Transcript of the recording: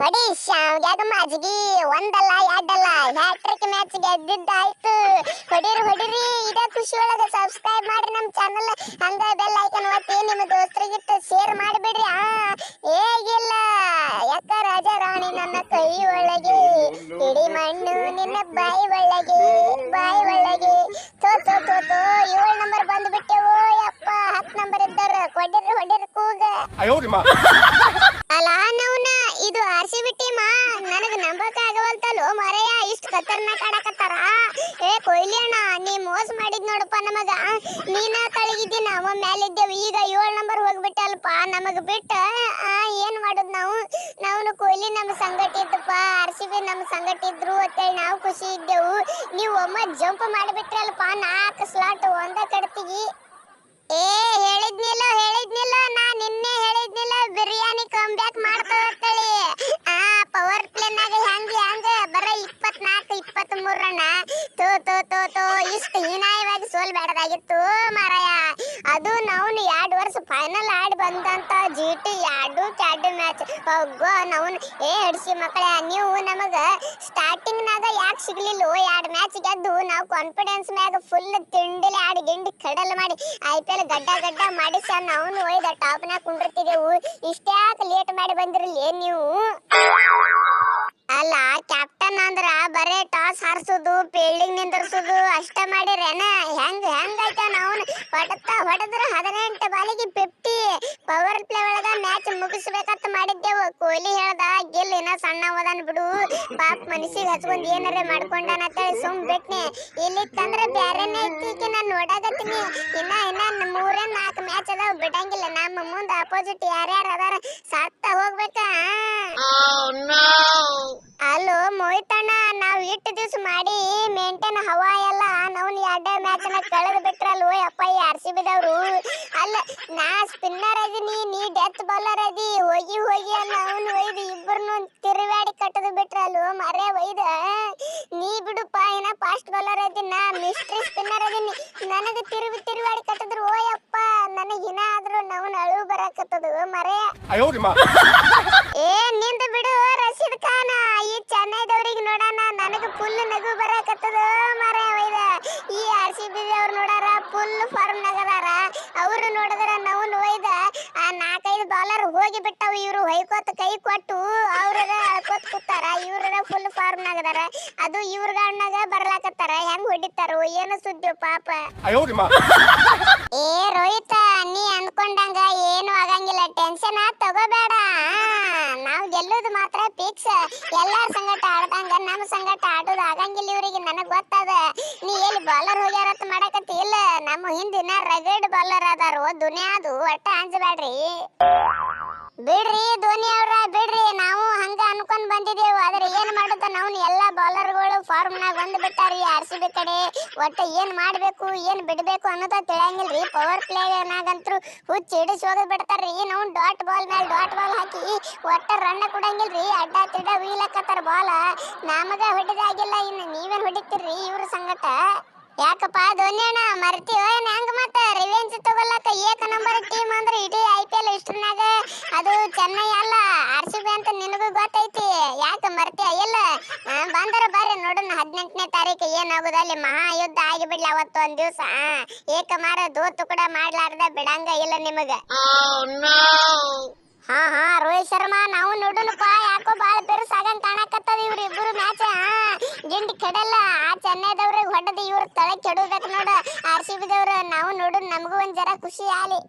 ಹೊಡಿ ಶಾವ್ಗ್ಯಾಗ ಮಾಜಿಗಿ ಒಂದಲ್ಲ ಎರಡಲ್ಲ ಹ್ಯಾಟ್ರಿಕ್ ಮ್ಯಾಚ್ ಗೆದ್ದಿದ್ದಾಯ್ತು. ಹೊಡಿರಿ ಇದೇ ಖುಷಿ ಒಳಗ ಸಬ್ಸ್ಕ್ರೈಬ್ ಮಾಡ್ರಿ ನಮ್ಮ ಚಾನಲ್, ಹಂಗ ಬೆಲ್ ಐಕನ್ ಒತ್ತಿ ನಿಮ್ಮ ದೋಸ್ತರಿಗಿಟ್ಟು ಶೇರ್ ಮಾಡಿಬಿಡ್ರಿ. ಹೇಗಿಲ್ಲ ಯಾಕ ರಾಜ ರಾಣಿ ನನ್ನ ಕೈ ಒಳಗೆ, ಇಡಿ ಮಣ್ಣು ನಿನ್ನ ಬಾಯಿ ಒಳಗೆ ತೋ 7 ನಂಬರ್ ಬಂದ್ಬಿಟ್ಟೆವು ಯಪ್ಪ. 10 ನಂಬರ್ ಇದ್ದಾರೆ. ಹೊಡಿರಿ ಕೂಗ ಅಲ್ಲ ನವ್ನ ಇದು RCB ಟೀಮ. ನನಗೆ ನಂಬಕ ಆಗವಲ್ತಲ್ಲೋ ಮರೆಯ, ಇಷ್ಟು ಖತರ್ನಾಕ್ ಆಡಕತ್ತಾರ. ಕೊಹ್ಲಿ ಅಣ್ಣ ನೀ ಮೋಸ ಮಾಡಿದ್ ನೋಡಪ್ಪ ನಮಗ. ನೀನ ತಳಗಿದ್ದಿ, ನಾವು ಮ್ಯಾಲಿದ್ದೇವು. ಈಗ 7 ನಂಬರ್ ಹೋಗ್ಬಿಟ್ಟಲ್ಪ ನಮಗ ಬಿಟ್ಟ. ಏನ್ ಮಾಡುದ್ ನಾವು ಕೊಹ್ಲಿ ನಮ್ಮ ಸಂಗಟ ಇದ್ದಪ್ಪ, RCB ನಮ್ಮ ಸಂಗಟ ಇದ್ರು ಅಂತೇಳಿ ನಾವು ಖುಷಿ ಇದ್ದೆವು. ನೀವು ಒಮ್ಮ ಜಂಪ್ ಮಾಡಿಬಿಟ್ರಲ್ಪ 4 ಸ್ಲಾಟ್ ಒಂದ ಕಡ್ತಿಗಿ. ಹೇಳಿದ್ನಿಲ್ಲ ನಾ ನಿನ್ನೆ ಹೇಳಿದ್ನಿಲ್ಲ ಬಿರಿಯಾನಿ ಕಮ್ ಬ್ಯಾಕ್ ಮಾಡ್ತಾವತ್ತೇಳಿ. ಪವರ್ ಪ್ಲೇನಾಗ ಹೆಂಗ ಬರ 24 23 ರನ್. ತೋ ಇಷ್ಟು ಹೀನಾಯವಾಗಿ ಸೋಲ್ಬೇಡದಾಗಿತ್ತು ಮಾರಾಯ. ಅದು ನಾವು 2 ವರ್ಷ ಫೈನಲ್ ಆಡಿ ಬಂದಂತ GT 2 ಮ್ಯಾಚ್. ಹೋಗೋ ನಾವು ಹಿಡ್ಸಿ ಮಕ್ಕಳೇ, ನೀವು ನಮಗ ಸ್ಟಾರ್ಟಿಂಗ್ ನಾಗ ಯಾಕೆ ಸಿಗ್ಲಿಲ್ಲ? 2 ಮ್ಯಾಚ್ ಗೆದ್ದು ನಾವು ಕಾನ್ಫಿಡೆನ್ಸ್ ಮ್ಯಾಗ ಫುಲ್ ತಿಂಡಿಲಿ ಆಡಿ ಗಿಂಡಿ ಕಡಲ್ ಮಾಡಿ IPL ಗಡ್ಡ ಮಾಡಿ ನಾವು ಒಯ್ದ ಟಾಪ್ನಾಗ ಕುಂಡಿರ್ತಿದ್ದೆವು. ಇಷ್ಟ್ಯಾಕೆ ಲೇಟ್ ಮಾಡಿ ಬಂದಿರಲಿ ನೀವು? ಅಲ್ಲ ಕ್ಯಾಪ್ಟನ್ ಅಂದ್ರ ಬರೇ ಟಾಸ್ ಹಾರಿಸೋದು, ಫೀಲ್ಡಿಂಗ್ ನಿಂದಿರ್ಸೋದು ಅಷ್ಟ ಮಾಡಿರೇನ? ಹೆಂಗೈತ ನಾವು ಹೊಡೆದ್ರ 18 ಬಾಲಿಗೆ 50. ಪವರ್ ಪ್ಲೇ ಒಳಗ ಮ್ಯಾಚ್ ಮುಗಿಸ್ಬೇಕಂತ ಮಾಡಿದ್ದೆವು. ಕೊಹ್ಲಿ ಹೇಳ್ದ ಗಿಲ್ ಇನ್ನ ಸಣ್ಣ ಹೋದನ್ ಬಿಡು, ಪಾಪ ಮನಸ್ಸಿಗೆ ಹಚ್ಕೊಂಡ್ ಏನಾರ ಮಾಡ್ಕೊಂಡಾನ ಅಂತೇಳಿ ಸುಮ್ ಬಿಟ್ನಿ. ಇಲ್ಲಿ ತಂದ್ರೆ ಬ್ಯಾರೇನೆ ಐತಿ, ನಾನು ನೋಡಾಕತ್ತೀನಿ. ಇನ್ನ 3-4 ಮ್ಯಾಚ್ ಅದಾವ, ಬಿಡಂಗಿಲ್ಲ. ನಮ್ಮ ಮುಂದ ಅಪೋಸಿಟ್ ಯಾರ್ಯಾರು ಅದಾರ ಸತ್ತ ಹೋಗ್ಬೇಕ. ಅಲ್ಲೋ ಮೋಹಿತಣ್ಣ, ನಾವ್ ಇಟ್ಟು ದಿವ್ಸ ಮಾಡಿ ಮೇಂಟೈನ್ ಹವಾ ಎಲ್ಲ ನಾವು 2 ಮ್ಯಾಚ್ ನ ಕಳೆದು ಬಿಟ್ರಲ್ವ ಅಪ್ಪ ಈ RCB ದವ್ರು. ಅಲ್ಲ ನಾ ಸ್ಪಿನ್ನರ್ ಅದೀನಿ, ನೀ ಡೆತ್ ಬಾಲರ್ ಅದಿ. ಹೋಗಿ ನಾವು ಒಯ್ದು ಇಬ್ಬರನ್ನು ತಿರುವಾಡಿ ಕಟ್ಟದು ಬಿಟ್ರಲ್ವ ಮರೆ ಒಯ್ದ. ನೀ ಬಿಡುಪ್ಪ ಏನ ಫಾಸ್ಟ್ ಬಾಲರ್ ಅದಿ, ನಾ ಮಿಸ್ಟ್ರಿ ಸ್ಪಿನ್ನರ್ ಅದೀನಿ. ನನಗೆ ತಿರುವಾಡಿ ಕಟ್ಟದ್ರು ಓಯಪ್ಪ. ನನಗಿನ ಆದ್ರೂ ನಾವು ಅಳು ಬರಾಕತ್ತದು ಮರೆ. ನಿಂದ ಬಿಡು ರಶೀದ್ ಖಾನ, ಈ ಚೆನ್ನೈದವ್ರಿಗೆ ನೋಡೋಣ ನನಗೆ ಫುಲ್ ನಗು ಬರಾಕತ್ತದ ಮರೆ ಒಯ್ದ. ಈ RCB ಅವ್ರು ನೋಡಾರ ಫುಲ್ ಫಾರ್ಮ್ ನಗದಾರ. ಅವರು ನೋಡಿದ್ರ ನಾವು ಒಯ್ದ 4-5 ಬಾಲರ್ ಹೋಗಿ ಬಿಟ್ಟವು. ಇವ್ರು ಹೊಯ್ಕೋತ ಕೈ ಕೊಟ್ಟು ಅವ್ರ ಅಳ್ಕೋತ ಕೂತಾರ. ಇವ್ರ ಫುಲ್ ಫಾರ್ಮ್ ನಗದಾರ. ಅದು ಇವ್ರಗಣ್ಣಾಗ ಬರ್ಲಾಕತ್ತಾರ. ಹೆಂಗ್ ಹೊಡಿತಾರೋ ಏನು ಸುದ್ದಿ ಪಾಪ. ರೋಹಿತ, ನೀ ಅನ್ಕೊಂಡಂಗ ಏನು ಆಗಂಗಿಲ್ಲ, ಟೆನ್ಷನ್ ತಗೋಬೇಡ. ನಾವ್ ಗೆಲ್ಲೋದು ಮಾತ್ರ ಫಿಕ್ಸ್. ಎಲ್ಲಾರ ಸಂಗಟ ಆಡ್ದಂಗ ನಮ್ಮ ಸಂಗಟ ಆಡೋದು ಆಗಂಗಿಲ್ಲ ಇವ್ರಿಗೆ, ನನಗ್ ಗೊತ್ತದ. ನೀ ಎಲ್ಲಿ ಬಾಲರ್ ಹೋಗ್ಯಾರತ್ ಮಾಡಕತ್ತಿ ಇಲ್ಲ, ನಮ್ಮ ಹಿಂದಿನ ರಗಡ್ ಬಾಲರ್ ಅದಾರು ದುನಿಯಾದು. ಒಟ್ಟ ಅಂಜಬೇಡ್ರಿ, ಬಿಡ್ರಿ ಧೋನಿ ಅವ್ರ ಬಿಡ್ರಿ. ನಾವು ಹಂಗ ಅನ್ಕೊಂಡ್ ಬಂದಿದ್ದೇವು, ಆದ್ರೆ ಏನ್ ಮಾಡುತ್ತ ನಾವು ಎಲ್ಲಾ ಬಾಲರ್ಗಳು ಫಾರ್ಮ್ ನಾಗ ಬಂದ್ ಬಿಟ್ಟಾರಿ RCB ಕಡೆ. ಒಟ್ಟ ಏನ್ ಮಾಡ್ಬೇಕು ಏನ್ ಬಿಡ್ಬೇಕು ಅನ್ನೋದ ತಿಳಿಯಂಗಿಲ್ರಿ. ಪವರ್ ಪ್ಲೇ ನಾಗಂತ್ರು ಹುಚ್ಚಿ ಹಿಡಿಸಿ ಹೋಗದ್ ಬಿಡ್ತಾರ್ರಿ. ನಾವು ಡಾಟ್ ಬಾಲ್ ಮೇಲೆ ಡಾಟ್ ಬಾಲ್ ಹಾಕಿ ಒಟ್ಟ ರನ್ ಕೊಡಂಗಿಲ್ರಿ. ಅಡ್ಡ ತಿಡ್ಡ ವೀಲಕತ್ತಾರ ಬಾಲ, ನಮಗ ಹೊಡಿದಾಗಿಲ್ಲ. ಇನ್ನು ನೀವೇನ್ ಹೊಡಿತೀರ್ರಿ ಇವ್ರ ಸಂಗಟ? ಯಾಕಪ್ಪ ಧೋನಿ ಅಣ್ಣ ಮರ್ತೀವ ಹೆಂಗ? ಮತ್ತ ರಿವೆಂಜ್ ತಗೊಳಕ 1 ನಂಬರ್ ಟೀಮ್ ಅಂದ್ರೆ ಇಡೀ IPL ಹಿಸ್ಟ್ರಿನಾಗ ಅದು ಚೆನ್ನೈ ಅಲ್ಲ RCB ಅಂತ ನಿನಗೂ ಗೊತ್ತೈತಿ. ಯಾಕೆ ಮರ್ತೀಯ ಇಲ್ಲ? ಬಂದರ ಬರ್ರಿ ನೋಡೋಣ 18ನೇ ತಾರೀಕು ಏನಾಗುದ ಅಲ್ಲಿ ಮಹಾಯುದ್ಧ ಆಗಿಬಿಡ್ಲಿ ಅವತ್ತು ಒಂದ್ ದಿವ್ಸ. ಏಕಮಾರ ದೋತು ಕೂಡ ಮಾಡ್ಲಾರ್ದ ಬಿಡಂಗ ಇಲ್ಲ ನಿಮಗ. ಹಾ ರೋಹಿತ್ ಶರ್ಮಾ, ನಾವು ನೋಡೋಣಪ್ಪ. ಯಾಕೋ ಬಾಳ ಬೆರಸಾಗಂಗ್ ಕಾಣಕತ್ತದ ಇವ್ರಿಬ್ರು ಮ್ಯಾಚ್. ಗಿಂಡಿ ಕೆಡಲ್ಲ. ಆ ಚೆನ್ನೈದವ್ರಿಗೆ ಹೊಡೆದು ಇವ್ರ ತಳ ಕೆಡಬೇಕು ನೋಡ RCB ದವ್ರು. ನಾವು ನೋಡೋಣ, ನಮಗೂ ಒಂದ್ ಜರ ಖುಷಿ ಆಲಿ.